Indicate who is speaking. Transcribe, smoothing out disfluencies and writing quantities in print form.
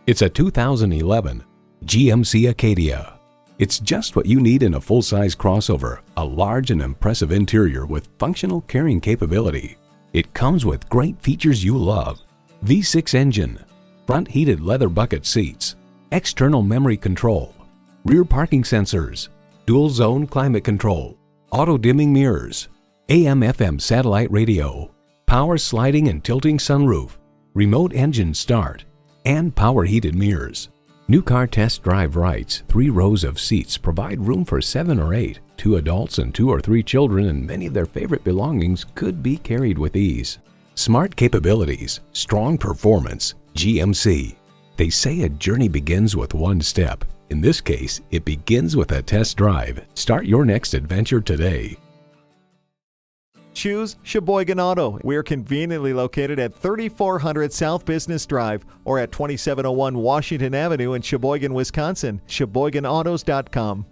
Speaker 1: It's a 2011 GMC Acadia. It's just what you need in a full-size crossover, a large and impressive interior with functional carrying capability. It comes with great features you love. V6 engine, front heated leather bucket seats, external memory control, rear parking sensors, dual zone climate control, auto dimming mirrors, AM/FM satellite radio, power sliding and tilting sunroof, remote engine start, and power heated mirrors. New Car Test Drive writes, 3 rows of seats provide room for 7 or 8. 2 adults and 2 or 3 children, and many of their favorite belongings could be carried with ease. Smart capabilities, strong performance, GMC. They say a journey begins with one step. In this case, it begins with a test drive. Start your next adventure today.
Speaker 2: Choose Sheboygan Auto. We're conveniently located at 3400 South Business Drive or at 2701 Washington Avenue in Sheboygan, Wisconsin. SheboyganAutos.com.